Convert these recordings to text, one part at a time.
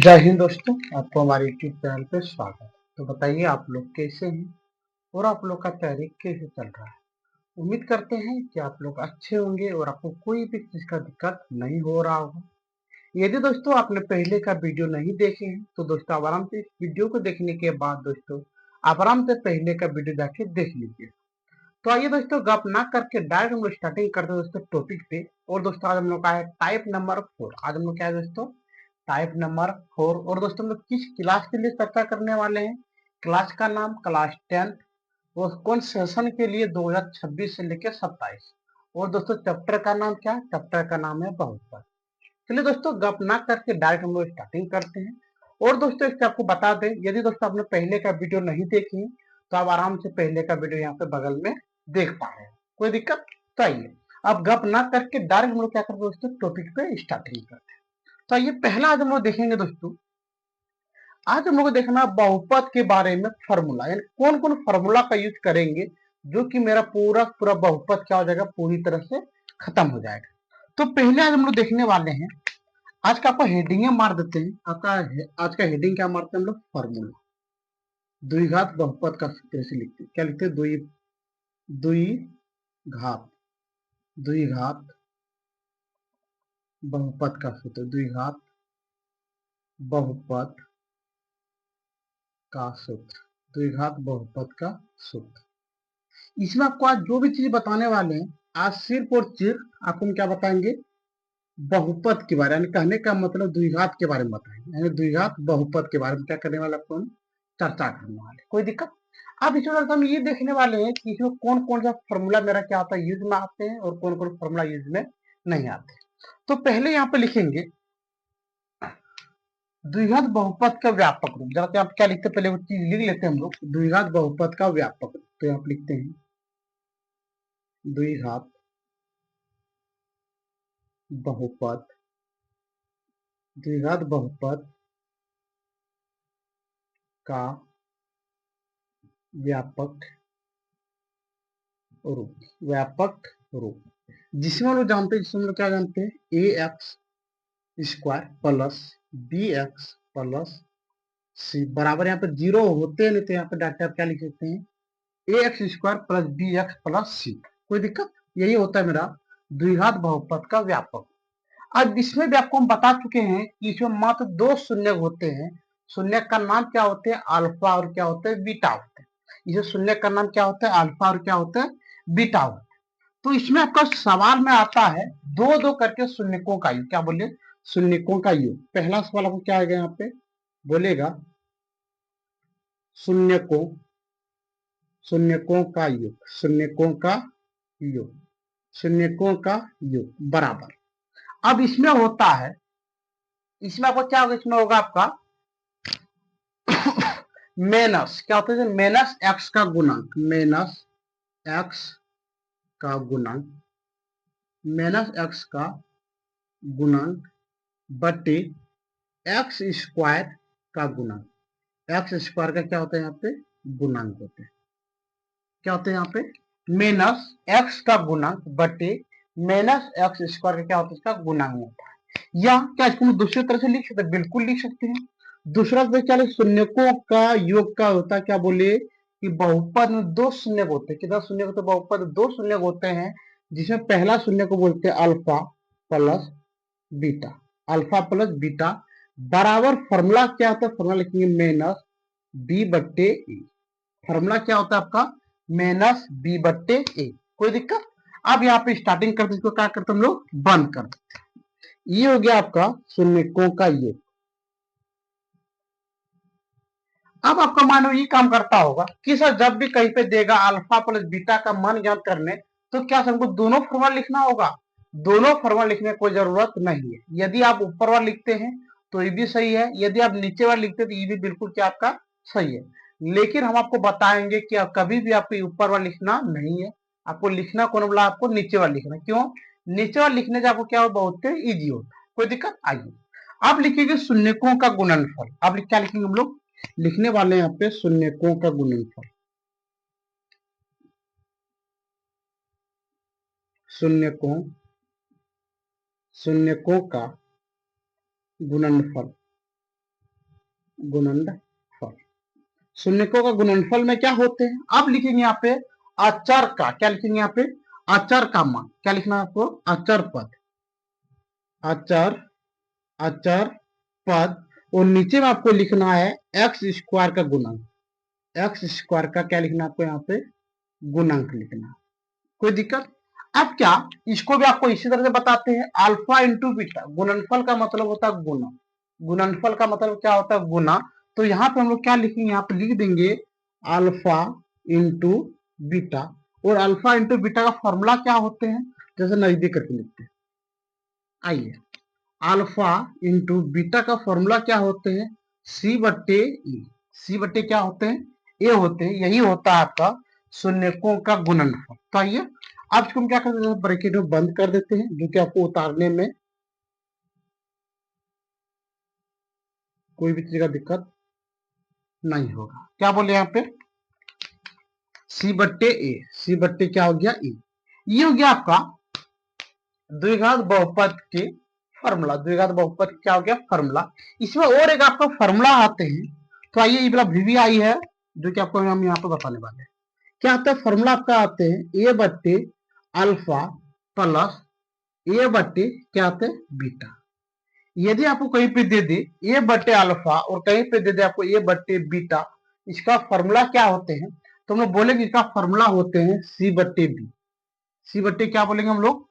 जय हिंद दोस्तों, आपको हमारे यूट्यूब चैनल पे स्वागत है। तो बताइए आप लोग कैसे हैं और आप लोग का तैयारी कैसे चल रहा है। उम्मीद करते हैं कि आप लोग अच्छे होंगे और आपको कोई भी चीज का दिक्कत नहीं हो रहा होगा। यदि दोस्तों आपने पहले का वीडियो नहीं देखे हैं तो दोस्तों आप आराम से इस वीडियो को देखने के बाद दोस्तों आप आराम से पहले का वीडियो जाके देख लीजिए। तो आइए दोस्तों गप ना करके डायरेक्ट हम लोग स्टार्टिंग करते हैं दोस्तों टॉपिक पे। और दोस्तों आज हम लोग का है टाइप नंबर 4। आज हम लोग क्या है दोस्तों, टाइप नंबर 4। और दोस्तों हम लोग किस क्लास के लिए चर्चा करने वाले हैं, क्लास का नाम क्लास 10 और कौन सेशन के लिए 2026 से लेकर 27। और दोस्तों चैप्टर का नाम क्या है, चैप्टर का नाम है बहुपद। चलिए दोस्तों गप ना करके डायरेक्ट हम लोग स्टार्टिंग करते हैं। और दोस्तों इससे आपको बता दें, यदि दोस्तों आपने पहले का वीडियो नहीं देखी तो आप आराम से पहले का वीडियो यहाँ पे बगल में देख पा रहे हैं, कोई दिक्कत तो आइए अब गप ना करके डायरेक्ट हम लोग क्या करते हैं दोस्तों टॉपिक पे स्टार्टिंग करते हैं। तो आइए पहला आज हम लोग देखेंगे दोस्तों, आज हम लोग को देखना बहुपद के बारे में फॉर्मूला, यानी कौन कौन फॉर्मूला का यूज करेंगे जो कि मेरा पूरा पूरा बहुपद क्या हो जाएगा, पूरी तरह से खत्म हो जाएगा। तो पहले आज हम लोग देखने वाले हैं, आज का आपको हेडिंग मार देते हैं। आपका आज का हेडिंग क्या मारते हैं हम लोग, फॉर्मूला। द्विघात बहुपद का सूत्र से लिखते हैं, क्या लिखते हैं, द्विघात द्विघात बहुपद का सूत्र, द्विघात बहुपद का सूत्र, द्विघात बहुपद का सूत्र। इसमें आपको आज जो भी चीज बताने वाले हैं, आज सिर्फ और सिर्फ आपको हम क्या बताएंगे, बहुपद के बारे में, यानी कहने का मतलब द्विघात के बारे में बताएंगे, यानी द्विघात बहुपद के बारे में क्या करने वाले आपको हम चर्चा करने वाले। कोई दिक्कत। अब इसमें हम ये देखने वाले हैं कि इसमें कौन कौन सा फॉर्मूला मेरा क्या होता है, यूज में आते हैं और कौन कौन फॉर्मूला यूज में नहीं आते। तो पहले यहाँ पे लिखेंगे द्विघात बहुपद का व्यापक रूप। जरा आप क्या लिखते हैं, पहले वो चीज लिख लेते हैं हम लोग, द्विघात बहुपद का व्यापक रूप। तो यहाँ पे लिखते हैं द्विघात बहुपद, द्विघात बहुपद का व्यापक रूप, व्यापक रूप जिसमें हम लोग जानते हैं, जिसमें हम लोग क्या जानते हैं, a x square plus b x plus c बराबर, यहाँ पे जीरो होते हैं नहीं तो यहाँ पे डाटा आप क्या लिख सकते हैं, a x square plus b x plus c. कोई दिक्कत, यही होता है मेरा द्विघात बहुपद का व्यापक। अब इसमें भी आपको हम बता चुके हैं कि इसमें मात्र दो शून्य होते हैं। शून्य का नाम क्या होते हैं, अल्फा और क्या होते हैं, बीटा होते हैं। इसे शून्य का नाम क्या होता है, अल्फा और क्या होता है, बीटा होता है। तो इसमें आपका सवाल में आता है दो दो करके शून्यकों का योग, क्या बोले, शून्यकों का योग। पहला सवाल आपको क्या आएगा, यहाँ पे बोलेगा शून्यकों, शून्यकों का योग, शून्यकों का योग, शून्यकों का योग बराबर। अब इसमें होता है, इसमें आपको क्या होगा, इसमें होगा आपका मेनस, क्या होता है, मेनस एक्स का गुणांक, मेनस एक्स का गुणांक, मेनस एक्स का गुणांक बटे एक्स स्क्वायर का गुणांक। एक्स स्क्वायर का क्या होता है, यहाँ पे गुणांक होते हैं, क्या होते हैं यहाँ पे, मेनस एक्स का गुणांक बटे मेनस एक्स स्क्वायर का क्या होता है, इसका गुणांक होता है। या क्या इसको दूसरी तरह से लिख सकते हैं, बिल्कुल लिख सकते हैं। दूसरा क्या, शून्यकों का योग का होता है, क्या बोले कि बहुपद में दो शून्य होते हैं। कितना शून्य होते हैं, बहुपद दो शून्य होते हैं, जिसमें पहला शून्य को बोलते हैं alpha plus beta, alpha plus beta बराबर फॉर्मूला क्या होता है, फॉर्मूला लिखेंगे मेनस बी बट्टे ए। फॉर्मूला क्या होता है आपका, मेनस बी बट्टे ए। कोई दिक्कत। अब यहाँ पे स्टार्टिंग करते इसको क्या करते हम लोग, बंद कर देते हैं। ये हो गया आपका शून्यकों का योग। अब आपका मानो ये काम करता होगा कि सर जब भी कहीं पे देगा अल्फा प्लस बीटा का मान ज्ञात करने, तो क्या हमको दोनों फॉर्मूला लिखना होगा, दोनों फॉर्मूला लिखने की कोई जरूरत नहीं है। यदि आप ऊपर वाला लिखते हैं तो ये भी सही है, यदि आप नीचे वाला लिखते हैं तो ये भी बिल्कुल क्या आपका सही है। लेकिन हम आपको बताएंगे कि आप कभी भी आपको ऊपर वाला लिखना नहीं है, आपको लिखना कौन बोला, आपको नीचे वाला लिखना। क्यों, नीचे वाला लिखने से आपको क्या हो, बहुत ईजी होता है। कोई दिक्कत। आइए आप लिखेंगे शून्यकों का गुणनफल। आप क्या लिखेंगे, हम लोग लिखने वाले यहाँ पे शून्यकों का गुणनफल, शून्यकों, शून्यकों का गुणनफल गुणनफल। शून्यकों का गुणनफल में क्या होते हैं, आप लिखेंगे यहाँ पे अचर का, क्या लिखेंगे यहाँ पे अचर का मान, क्या लिखना है आपको अचर पद, अचर अचर पद, और नीचे में आपको लिखना है एक्स स्क्वायर का गुणन, एक्स स्क्वायर का क्या लिखना है आपको यहाँ पे गुणांक लिखना। कोई दिक्कत। अब क्या इसको भी आपको इसी तरह से बताते हैं, अल्फा इंटू बीटा, गुणनफल का मतलब होता है गुना, गुणनफल का मतलब क्या होता है गुना। तो यहाँ पे हम लोग क्या लिखेंगे, यहाँ पे लिख देंगे अल्फा इंटू बीटा, और अल्फा इंटू बीटा का फॉर्मूला क्या होते हैं, जैसे नजदीक करके लिखते हैं, आइए अल्फा इंटू बीटा का फॉर्मूला क्या होते हैं, सी बट्टे ए, सी बट्टे क्या होते हैं ए होते हैं, यही होता है आपका शून्यकों का गुणनफल। तो आइए अब इसको हम क्या करते हैं, ब्रैकेट में बंद कर देते हैं, जो कि आपको उतारने में कोई भी चीज का दिक्कत नहीं होगा। क्या बोले यहाँ पे सी बट्टे ए, सी बट्टे क्या हो गया ए, ये हो गया आपका द्विघात बहुपद के फॉर्मूला, द्विघात बहुपद क्या हो गया फॉर्मूला। इसमें और एक आपका फॉर्मूला आते हैं, तो आइए ये वाला वीवीआई है जो कि आपको हम यहाँ पे बताने वाले हैं। क्या आता है फॉर्मूला आपका आते हैं ए बट्टे अल्फा प्लस ए बट्टे क्या आते हैं बीटा। यदि आपको कहीं पे दे दे ए बट्टे अल्फा और कहीं पे दे दे आपको ए बट्टे बीटा, इसका फॉर्मूला क्या होते हैं, तो हम लोग बोलेंगे इसका फॉर्मूला होते हैं सी बट्टे बी, सी बट्टे क्या बोलेंगे हम लोग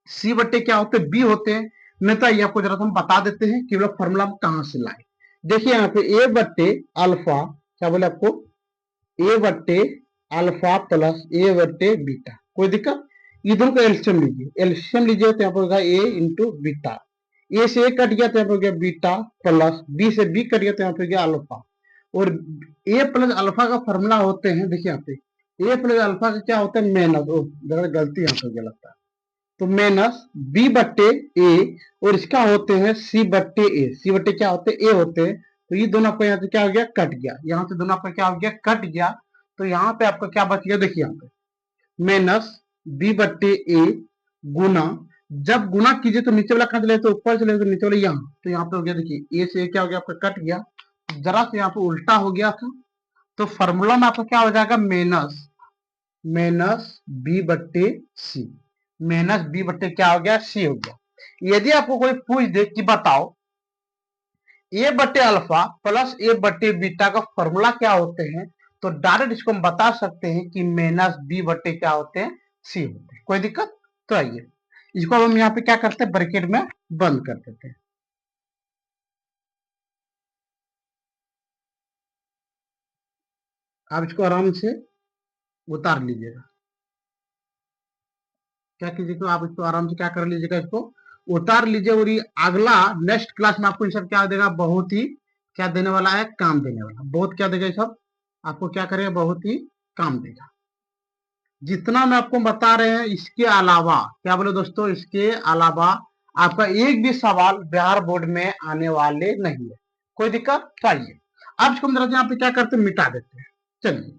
सी बट्टे क्या होते हैं बी होते हैं। नहीं तो ये आपको जरा हम बता देते हैं कि फॉर्मूला हम कहां से लाए। देखिए यहाँ पे ए बट्टे अल्फा, क्या बोले आपको ए बट्टे अल्फा प्लस ए बट्टे बीटा, कोई दिक्कत। ये दोनों का एल्शियम लीजिए, एल्शियम लीजिए तो यहाँ पर होगा ए इंटू बीटा, ए से ए कट गया तो यहाँ पर हो गया बीटा, प्लस बी से बी कट गया तो यहाँ पे गया अल्फा, और ए प्लस अल्फा का फॉर्मूला होते हैं, देखिए यहाँ पे ए प्लस अल्फा का क्या होता है माइनस, जरा गलती यहाँ पे गया लगता है, तो माइनस बी बट्टे ए, और इसका होते हैं सी बट्टे ए, सी बट्टे क्या होते हैं ए होते हैं। तो ये दोनों आपका यहाँ से क्या हो गया कट गया, यहाँ से दोनों आपका क्या हो गया कट गया, तो यहाँ पे आपका क्या बच गया, देखिए यहाँ पे माइनस बी बट्टे ए गुना, जब गुना कीजिए तो नीचे वाला कहाँ चले तो ऊपर चले तो नीचे वाला यहाँ, तो यहाँ पे हो गया देखिए ए से क्या हो गया आपका कट गया, जरा से यहाँ पे उल्टा हो गया था, तो फॉर्मूला में आपका क्या हो जाएगा माइनस माइनस बी बट्टे सी, माइनस बी बट्टे क्या हो गया सी हो गया। यदि आपको कोई पूछ दे कि बताओ ए बट्टे अल्फा प्लस ए बट्टे बीटा का फॉर्मूला क्या होते हैं, तो डायरेक्ट इसको हम बता सकते हैं कि माइनस बी बट्टे क्या होते हैं सी होते हैं, कोई दिक्कत। तो आइए इसको हम यहाँ पे क्या करते हैं ब्रैकेट में बंद कर देते हैं। आप इसको आराम से उतार लीजिएगा, क्या कीजिएगा आप इसको आराम से क्या कर लीजिएगा, इसको उतार लीजिए, और ये अगला नेक्स्ट क्लास में आपको ये सब क्या देगा, बहुत ही क्या देने वाला है काम देने वाला, बहुत क्या देगा ये सब आपको क्या करेगा बहुत ही काम देगा। जितना मैं आपको बता रहे हैं इसके अलावा क्या बोले दोस्तों, इसके अलावा आपका एक भी सवाल बिहार बोर्ड में आने वाले नहीं है, कोई दिक्कत। तो आइए अब इसको हम जरा यहाँ पे क्या करते हैं मिटा देते हैं, चलिए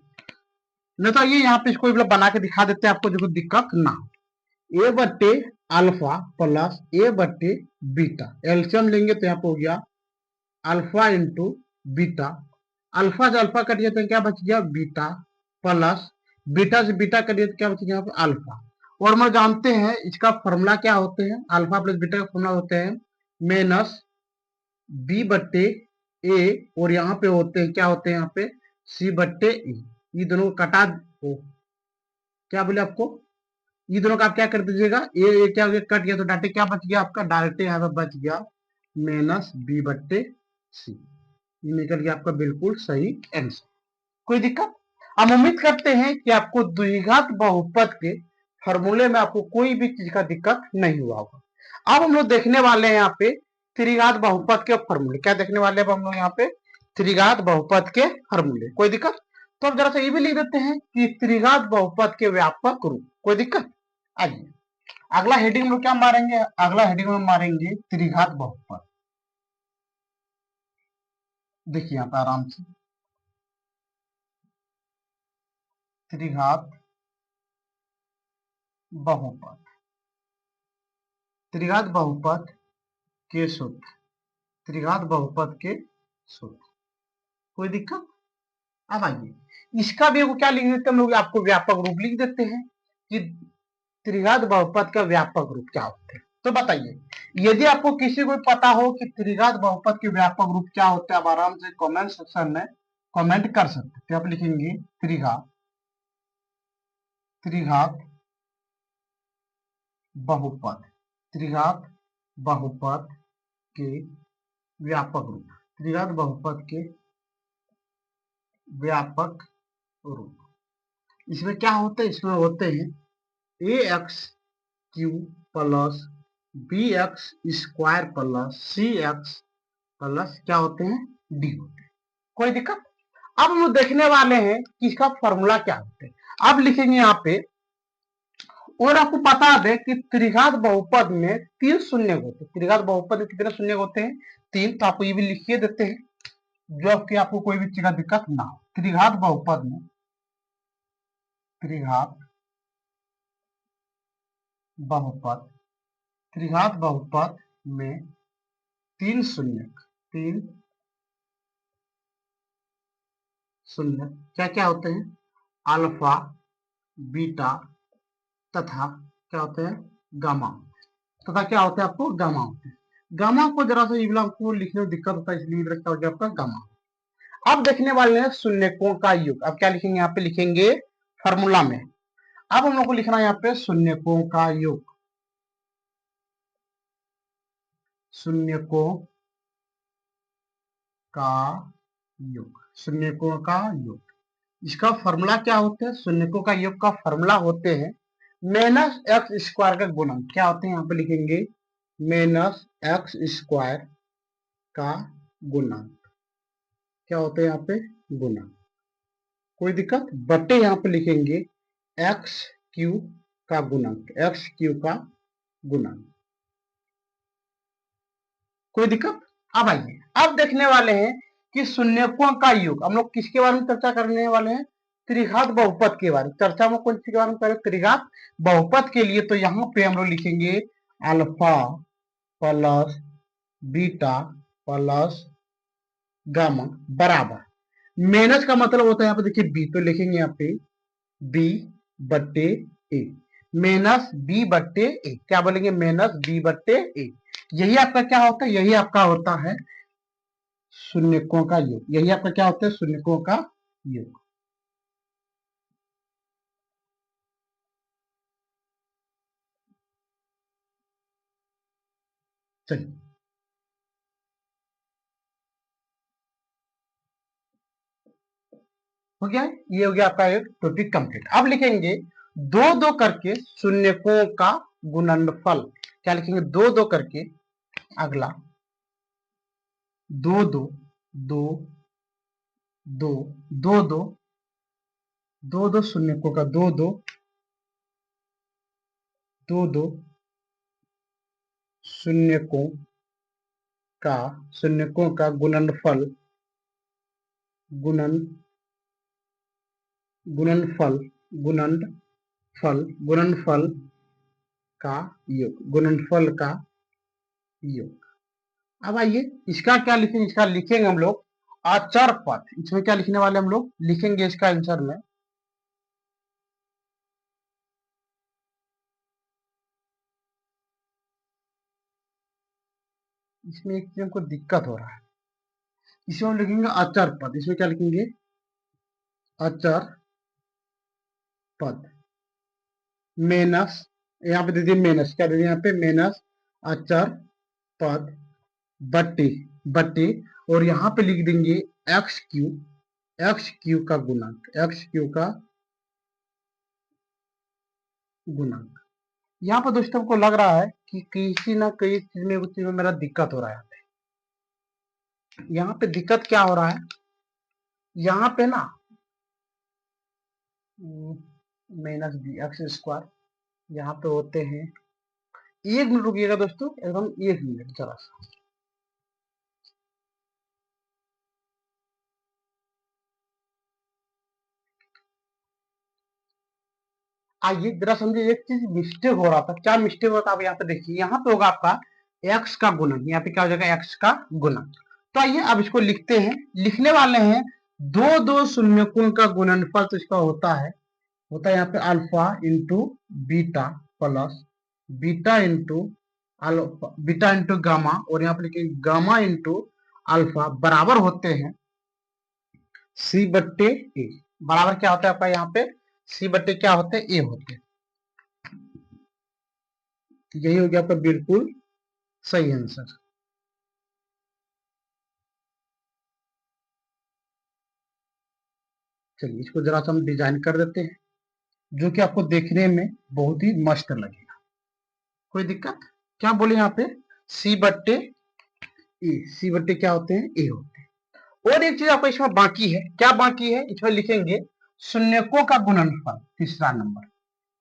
नहीं तो ये यहाँ पे इसको बना के दिखा देते हैं आपको जो दिक्कत ना हो। ए बट्टे अल्फा प्लस ए बट्टे बीटा, एल्शियम लेंगे तो यहाँ पे हो गया अल्फा इंटू बीटा, अल्फा से अल्फा कट गया तो क्या बच गया बीटा, प्लस बीटा से बीटा कट गया तो क्या बच गया यहाँ पे अल्फा। और हम जानते हैं इसका फॉर्मूला क्या होते हैं, अल्फा प्लस बीटा का फॉर्मूला होते हैं माइनस बी बट्टे ए, और यहाँ पे होते हैं क्या होते हैं यहाँ पे सी बट्टे ए, ये दोनों को कटा दो, क्या बोले आपको ये दोनों का आप क्या कर दीजिएगा ए क्या हो गया कट गया, तो डाटे क्या बच गया आपका डायरेक्ट यहाँ पे बच गया माइनस बी बट्टे सी, ये निकल गया आपका बिल्कुल सही आंसर, कोई दिक्कत। हम उम्मीद करते हैं कि आपको द्विघात बहुपद के फॉर्मूले में आपको कोई भी चीज का दिक्कत नहीं हुआ होगा। अब हम लोग देखने वाले हैं यहाँ पे त्रिघात बहुपद के फॉर्मूले, क्या देखने वाले हैं हम लोग यहाँ पे त्रिघात बहुपद के फॉर्मूले, कोई दिक्कत। तो अब जरा सा ये भी लिख देते हैं कि त्रिघात बहुपद के व्यापक रूप, कोई दिक्कत। आइए अगला हेडिंग में क्या मारेंगे, अगला हेडिंग में मारेंगे त्रिघात बहुपद। देखिए यहाँ पे आराम से त्रिघात बहुपद, त्रिघात बहुपद के सूत्र, त्रिघात बहुपद के 16। कोई दिक्कत? अब आइए इसका भी क्या लिख देते हैं हम लोग, आपको व्यापक रूप लिख देते हैं कि त्रिघात बहुपद का व्यापक रूप क्या होते हैं। तो बताइए, यदि आपको किसी को पता हो कि त्रिघात बहुपद के व्यापक रूप क्या होते हैं, आप आराम से कमेंट सेक्शन में कमेंट कर सकते हैं। तो आप लिखेंगे त्रिघात त्रिघात बहुपद, त्रिघात बहुपद के व्यापक रूप, त्रिघात बहुपद के व्यापक रूप। इसमें क्या होते हैं, इसमें होते हैं a x cube plus b x square plus c x plus क्या होते हैं, डी होते हैं। कोई दिक्कत? अब हम लोग देखने वाले हैं कि इसका फॉर्मूला क्या होता है। अब लिखेंगे यहाँ पे, और आपको बता दें कि त्रिघात बहुपद में 3 शून्य होते हैं। त्रिघात बहुपद में कितने शून्य होते हैं, 3। तो आपको ये भी लिखिए देते हैं, जो कि आपको कोई भी चीज का दिक्कत ना हो। त्रिघात बहुपद में, त्रिघात बहुपद, त्रिघात बहुपद में 3 शून्य, 3 शून्य क्या क्या होते हैं, अल्फा, बीटा तथा क्या होते हैं, गामा, तथा क्या होते हैं आपको, गामा होते हैं। गामा को जरा सा आपको लिखने में दिक्कत होता है, इसलिए रखता हो गया आपका गामा। अब देखने वाले हैं शून्यकों का योग। अब क्या लिखेंगे, यहाँ पे लिखेंगे फॉर्मूला में, अब हम लोग को लिखना है यहाँ पे शून्यकों का योग, शून्यकों का योग, शून्यकों का योग। इसका फॉर्मूला क्या होता है, शून्यकों का योग का फॉर्मूला होते हैं माइनस एक्स स्क्वायर का गुणन। क्या होते हैं, यहाँ पे लिखेंगे माइनस एक्स स्क्वायर का गुणन। क्या होते हैं यहाँ पे, गुणन। कोई दिक्कत? बटे यहाँ पे लिखेंगे एक्स क्यू का गुणन, एक्स क्यू का गुणन। कोई दिक्कत? अब आइए, अब देखने वाले हैं कि शून्यकों का योग। हम लोग किसके बारे में चर्चा करने वाले हैं, त्रिघात बहुपद के बारे में। चर्चा में कौन सी के बारे में करें, त्रिघात बहुपद के लिए। तो यहाँ पे हम लोग लिखेंगे alpha plus beta plus gamma बराबर, माइनस का मतलब होता है यहाँ पे देखिए बी, तो लिखेंगे यहाँ पे बी बट्टे ए, माइनस बी बट्टे ए। क्या बोलेंगे, माइनस बी बट्टे ए। यही आपका क्या होता है, यही आपका होता है शून्यकों का योग। यही आपका क्या होता है, शून्यकों का योग। चलिए, हो गया, ये हो गया आपका एक टॉपिक कंप्लीट। अब लिखेंगे दो दो करके शून्यकों का गुणनफल। क्या लिखेंगे, दो दो करके, अगला दो दो दो दो दो दो दो दो शून्यकों का, दो दो दो दो शून्यकों का, शून्यकों का गुणनफल, गुणन गुणनफल गुणनफल गुणनफल का योग, गुणनफल का योग। अब आइए इसका क्या लिखेंगे, इसका लिखेंगे हम लोग अचर पद। इसमें क्या लिखने वाले हम लोग, लिखेंगे इसका आंसर में इसमें एक चीज हमको दिक्कत हो रहा है, इसमें हम लिखेंगे अचर पद। इसमें क्या लिखेंगे, अचर पद मेनस, यहाँ पे दे दिए मेनस, क्या दे दिए यहाँ पे मेनस अचर पद बट्टी बट्टी, और यहाँ पे लिख देंगे एक्स क्यू का गुणक, एक्स क्यू का गुणक। यहाँ पर दोस्तों को लग रहा है कि किसी ना कई चीज में, उस चीज में मेरा दिक्कत हो रहा है। यहाँ पे दिक्कत क्या हो रहा है, यहाँ पे ना माइनस बी एक्स स्क्वायर यहाँ पे होते हैं। एक मिनट रुकिएगा दोस्तों, एकदम एक मिनट जरा सा। आइए जरा समझिए, एक चीज मिस्टेक हो रहा था। क्या मिस्टेक होता है, आप यहाँ पे देखिए, यहाँ पे होगा आपका एक्स का गुणन, यहाँ पे क्या हो जाएगा, एक्स का गुणन। तो आइए अब इसको लिखते हैं। लिखने वाले हैं दो दो शून्यकों का गुणनफल, तो इसका होता है यहाँ पे alpha into beta plus beta into alpha, beta into gamma, और यहाँ पे लिखेंगे गामा इंटू अल्फा बराबर होते हैं सी बट्टे ए। बराबर क्या होता है आपका यहाँ पे सी बट्टे क्या होते हैं ए होते हैं। यही हो गया आपका बिल्कुल सही आंसर। चलिए इसको जरा सा हम डिजाइन कर देते हैं, जो कि आपको देखने में बहुत ही मस्त लगेगा। कोई दिक्कत? क्या बोले यहाँ पे सी बट्टे ए, सी बट्टे क्या होते हैं ए होते हैं। और एक चीज आपको इसमें बाकी है, क्या बाकी है इसमें लिखेंगे शून्यकों का गुणनफल। तीसरा नंबर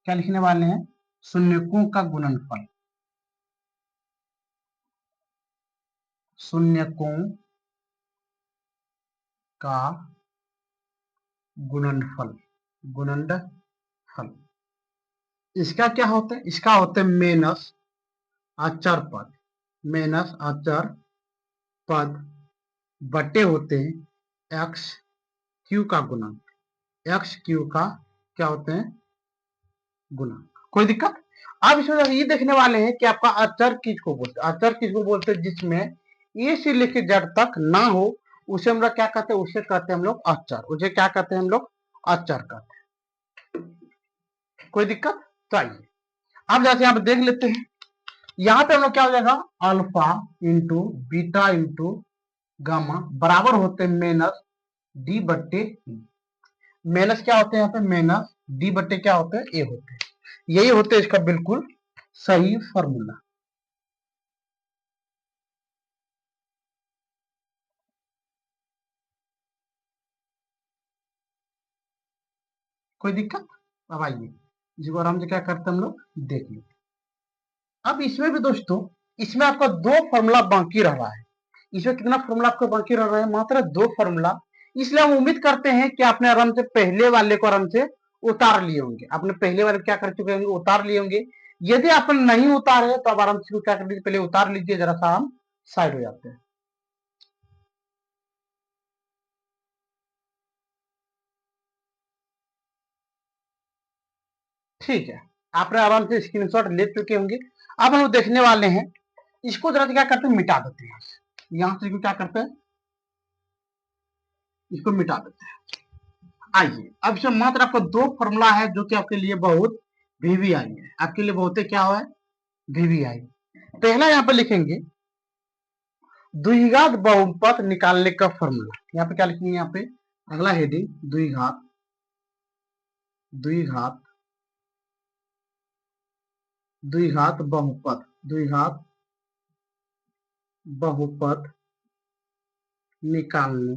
क्या लिखने वाले हैं, शून्यकों का गुणनफल। शून्यकों का गुणनफल, गुणनफल इसका क्या होता है, इसका होता है मेनस अचर पद, मेनस अचर पद बटे होते हैं एक्स क्यू का गुणन, एक्स क्यू का क्या होते हैं गुणन। कोई दिक्कत? अब इसमें ये देखने वाले हैं कि आपका अचर किसको बोलते हैं। अचर किसको बोलते हैं, जिसमें ए से लेकर जेड तक ना हो उसे हम लोग क्या कहते हैं, उसे कहते हैं हम लोग अचर। उसे क्या कहते हैं हम लोग अचर कहते हैं। कोई दिक्कत? तो आइए अब जैसे यहाँ पे देख लेते हैं, यहाँ पे हम लोग क्या हो जाएगा alpha into beta into gamma बराबर होते हैं मेनस डी बट्टे ई। मेनस क्या होते हैं यहाँ पे मेनस डी बट्टे क्या होते हैं ए होते हैं। यही होते हैं इसका बिल्कुल सही फॉर्मूला। कोई दिक्कत? अब आइए इसको आराम से क्या करते हैं हम लोग देख लेते। अब इसमें भी दोस्तों, इसमें आपका दो फॉर्मूला बाकी रह रहा है। इसमें कितना फॉर्मूला आपको बाकी रह रहा है, मात्र दो फॉर्मूला। इसलिए हम उम्मीद करते हैं कि आपने आराम से पहले वाले को आराम से उतार लिए होंगे। आपने पहले वाले क्या कर चुके होंगे, उतार लिए होंगे। यदि आपने नहीं उतारे तो आप आराम से क्या कर लीजिए, पहले उतार लीजिए, जरा सा हम साइड हो जाते हैं। ठीक है, आपने आराम से स्क्रीनशॉट ले चुके होंगे। अब हम देखने वाले हैं, इसको जरा क्या करते हैं मिटा देते हैं। यहाँ से क्या करते हैं, इसको मिटा देते हैं। आइए अब इसमें मात्र आपको दो फॉर्मूला है जो कि आपके लिए बहुत वीवीआई है, आपके लिए बहुत क्या है वीवीआई। पहला यहाँ पे लिखेंगे द्विघात बहुपद निकालने का फॉर्मूला। यहाँ पे क्या लिखेंगे, यहाँ पे अगला हेडिंग द्विघात, द्विघात, द्विघात बहुपद, द्विघात बहुपद निकालने,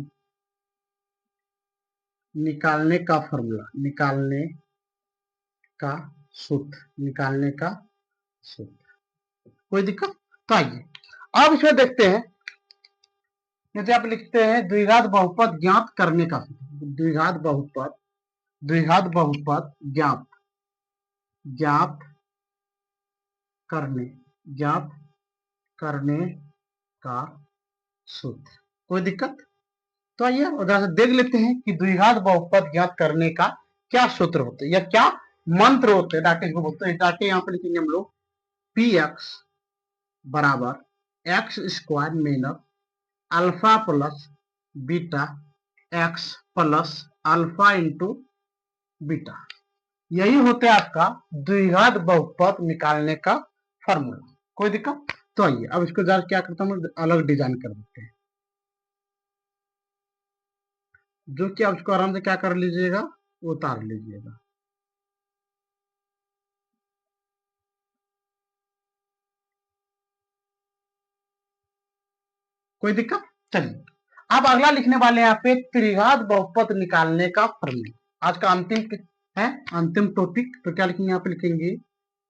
निकालने का फॉर्मूला, निकालने का सूत्र, निकालने का सूत्र। कोई दिक्कत? तो आइए अब इसमें देखते हैं। जैसे आप लिखते हैं द्विघात बहुपद ज्ञात करने का सूत्र, द्विघात बहुपद, द्विघात बहुपद ज्ञात, ज्ञात करने, ज्ञात करने का सूत्र। कोई दिक्कत? तो आइए उधर से देख लेते हैं कि द्विघात बहुपद ज्ञात करने का क्या सूत्र होते हैं या क्या मंत्र होते हैं। डाटे को बोलते हैं, डाटे यहाँ पे लिखेंगे हम लोग पी एक्स बराबर x square minus alpha plus beta x plus alpha into beta. यही होता है आपका द्विघात बहुपद निकालने का फॉर्मूला। कोई दिक्कत? तो आइए अब इसको जरा क्या करता हूँ, अलग डिजाइन कर देते हैं, जो कि आप इसको आराम से क्या कर लीजिएगा, उतार लीजिएगा। कोई दिक्कत? चलिए अब अगला लिखने वाले हैं यहाँ पे त्रिघात बहुपद निकालने का फॉर्मूला। आज का अंतिम है, अंतिम टॉपिक। तो क्या लिखेंगे, यहाँ पे लिखेंगे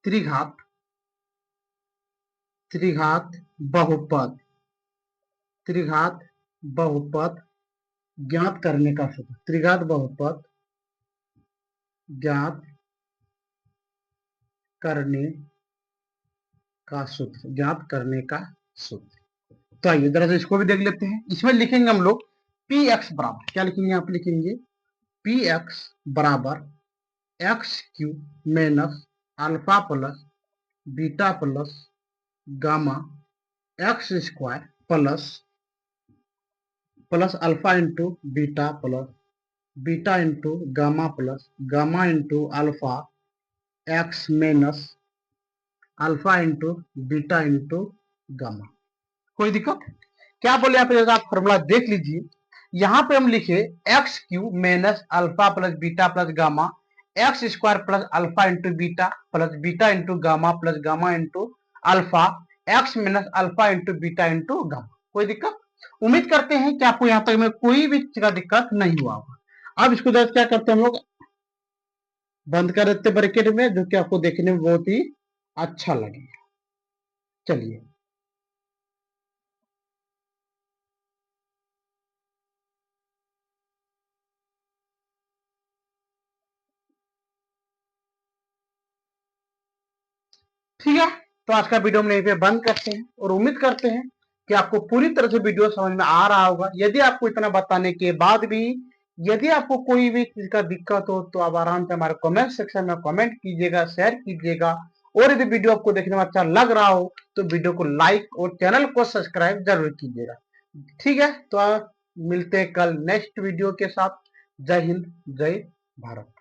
त्रिघात, त्रिघात बहुपद, त्रिघात बहुपद ज्ञात करने का सूत्र, त्रिघात बहुपद ज्ञात करने का सूत्र, ज्ञात करने का सूत्र। तो आइए जरा से इसको भी देख लेते हैं। इसमें लिखेंगे हम लोग पी एक्स बराबर, क्या लिखेंगे यहाँ पे, लिखेंगे पी एक्स बराबर x Q minus alpha plus beta plus gamma x square plus plus alpha into beta plus beta into gamma plus gamma into alpha x minus alpha into beta into gamma. कोई दिक्कत? क्या बोले यहाँ पे, जैसा आप formula देख लीजिए, यहाँ पे हम लिखे x Q minus alpha plus gamma x square plus alpha into beta into gamma into alpha x minus alpha into beta into gamma. कोई दिक्कत? उम्मीद करते हैं कि आपको यहाँ तक में कोई भी चीज का दिक्कत नहीं हुआ होगा। अब इसको क्या करते हैं हम लोग, बंद कर देते ब्रैकेट में, जो कि आपको देखने में बहुत ही अच्छा लगेगा। चलिए ठीक है, तो आज का वीडियो हम यहीं पे बंद करते हैं और उम्मीद करते हैं कि आपको पूरी तरह से वीडियो समझ में आ रहा होगा। यदि आपको इतना बताने के बाद भी यदि आपको कोई भी चीज का दिक्कत हो तो आप आराम से हमारे कमेंट सेक्शन में कमेंट कीजिएगा, शेयर कीजिएगा। और यदि वीडियो आपको देखने में अच्छा लग रहा हो तो वीडियो को लाइक और चैनल को सब्सक्राइब जरूर कीजिएगा। ठीक है, तो मिलते हैं कल नेक्स्ट वीडियो के साथ। जय हिंद, जय भारत।